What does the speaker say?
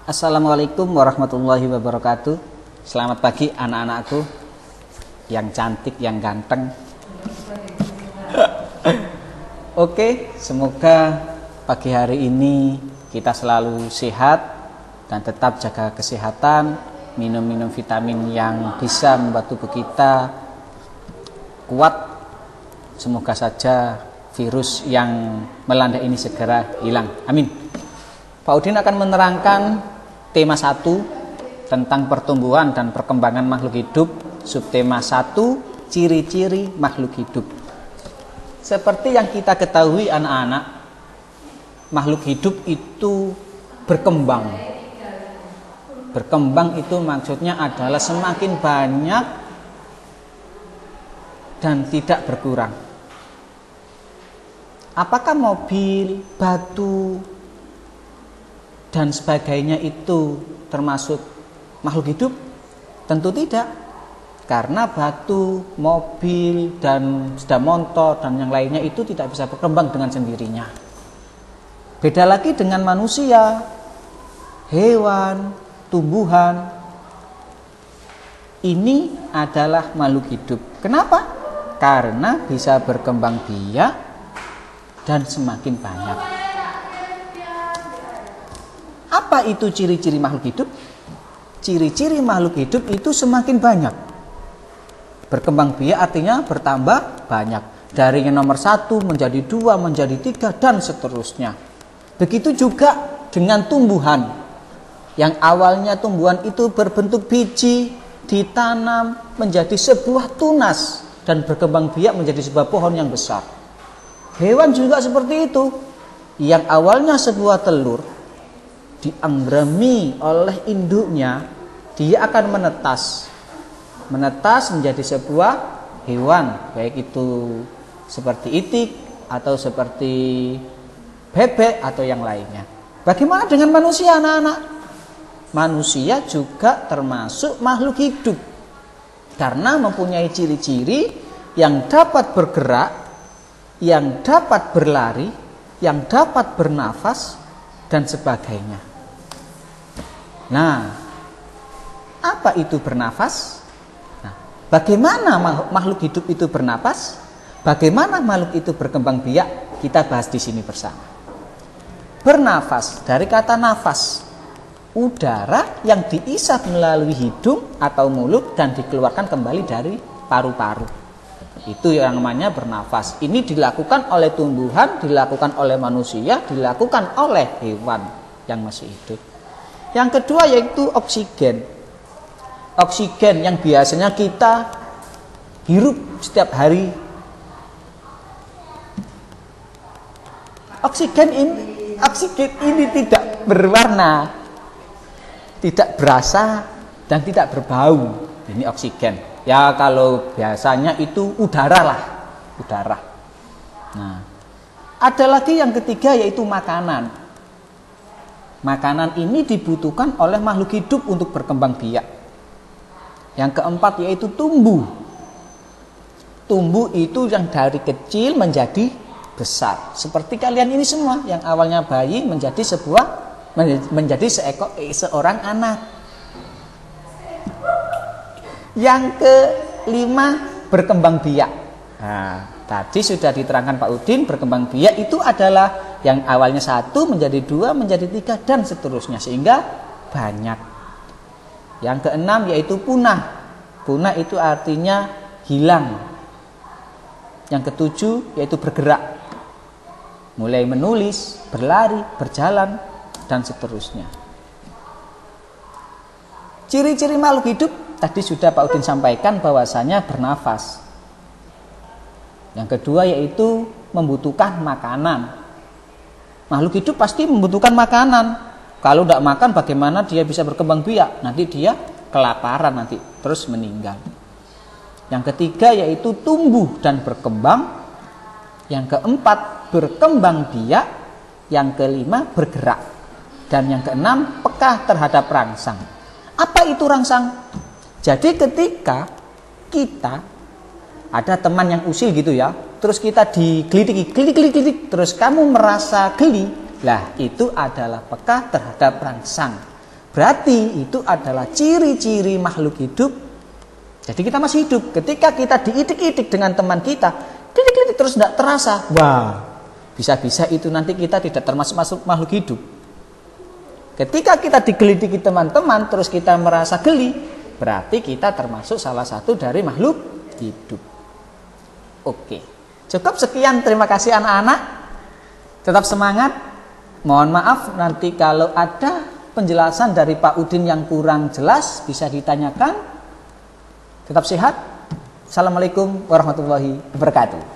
Assalamualaikum warahmatullahi wabarakatuh. Selamat pagi anak-anakku yang cantik, yang ganteng. Oke, semoga pagi hari ini kita selalu sehat dan tetap jaga kesehatan, minum-minum vitamin yang bisa membuat tubuh kita kuat. Semoga saja virus yang melanda ini segera hilang. Amin. Pak Udin akan menerangkan tema 1 tentang pertumbuhan dan perkembangan makhluk hidup. Subtema 1, ciri-ciri makhluk hidup. Seperti yang kita ketahui anak-anak, makhluk hidup itu berkembang. Berkembang itu maksudnya adalah semakin banyak dan tidak berkurang. Apakah mobil, batu, dan sebagainya itu termasuk makhluk hidup? Tentu tidak. Karena batu, mobil, dan sepeda motor, dan yang lainnya itu tidak bisa berkembang dengan sendirinya. Beda lagi dengan manusia, hewan, tumbuhan. Ini adalah makhluk hidup. Kenapa? Karena bisa berkembang biak dan semakin banyak. Apa itu ciri-ciri makhluk hidup? Ciri-ciri makhluk hidup itu semakin banyak. Berkembang biak artinya bertambah banyak. Dari yang nomor 1 menjadi 2, menjadi 3, dan seterusnya. Begitu juga dengan tumbuhan. Yang awalnya tumbuhan itu berbentuk biji, ditanam menjadi sebuah tunas, dan berkembang biak menjadi sebuah pohon yang besar. Hewan juga seperti itu. Yang awalnya sebuah telur, dianggami oleh induknya, dia akan menetas menjadi sebuah hewan, baik itu seperti itik atau seperti bebek atau yang lainnya. Bagaimana dengan manusia, anak-anak? Manusia juga termasuk makhluk hidup karena mempunyai ciri-ciri yang dapat bergerak, yang dapat berlari, yang dapat bernafas, dan sebagainya. Nah, apa itu bernafas? Bagaimana makhluk hidup itu bernafas? Bagaimana makhluk itu berkembang biak? Kita bahas di sini bersama. Bernafas dari kata nafas, udara yang diisap melalui hidung atau mulut dan dikeluarkan kembali dari paru-paru. Itu yang namanya bernafas. Ini dilakukan oleh tumbuhan, dilakukan oleh manusia, dilakukan oleh hewan yang masih hidup. Yang kedua yaitu oksigen. Oksigen yang biasanya kita hirup setiap hari. Oksigen ini tidak berwarna, tidak berasa, dan tidak berbau. Ini oksigen. Ya kalau biasanya itu udara lah, udara. Nah, ada lagi yang ketiga yaitu makanan. Makanan ini dibutuhkan oleh makhluk hidup untuk berkembang biak. Yang keempat yaitu tumbuh. Tumbuh itu yang dari kecil menjadi besar. Seperti kalian ini semua, yang awalnya bayi menjadi seorang anak. Yang kelima berkembang biak. Nah, tadi sudah diterangkan Pak Udin, berkembang biak itu adalah yang awalnya 1 menjadi 2, menjadi 3, dan seterusnya sehingga banyak. Yang keenam yaitu punah. Punah itu artinya hilang. Yang ketujuh yaitu bergerak. Mulai menulis, berlari, berjalan, dan seterusnya. Ciri-ciri makhluk hidup tadi sudah Pak Udin sampaikan bahwasanya bernafas. Yang kedua yaitu membutuhkan makanan. Makhluk hidup pasti membutuhkan makanan. Kalau tidak makan bagaimana dia bisa berkembang biak? Nanti dia kelaparan nanti terus meninggal. Yang ketiga yaitu tumbuh dan berkembang. Yang keempat berkembang biak. Yang kelima bergerak. Dan yang keenam peka terhadap rangsang. Apa itu rangsang? Jadi ketika kita ada teman yang usil gitu ya, terus kita digelidik, terus kamu merasa geli. Lah itu adalah peka terhadap rangsang. Berarti itu adalah ciri-ciri makhluk hidup. Jadi kita masih hidup. Ketika kita diidik-idik dengan teman kita, didik-idik terus tidak terasa. Wah, bisa-bisa itu nanti kita tidak termasuk makhluk hidup. Ketika kita digelidiki teman-teman, terus kita merasa geli, berarti kita termasuk salah satu dari makhluk hidup. Oke, cukup sekian. Terima kasih anak-anak. Tetap semangat. Mohon maaf nanti kalau ada penjelasan dari Pak Udin yang kurang jelas bisa ditanyakan. Tetap sehat. Assalamualaikum warahmatullahi wabarakatuh.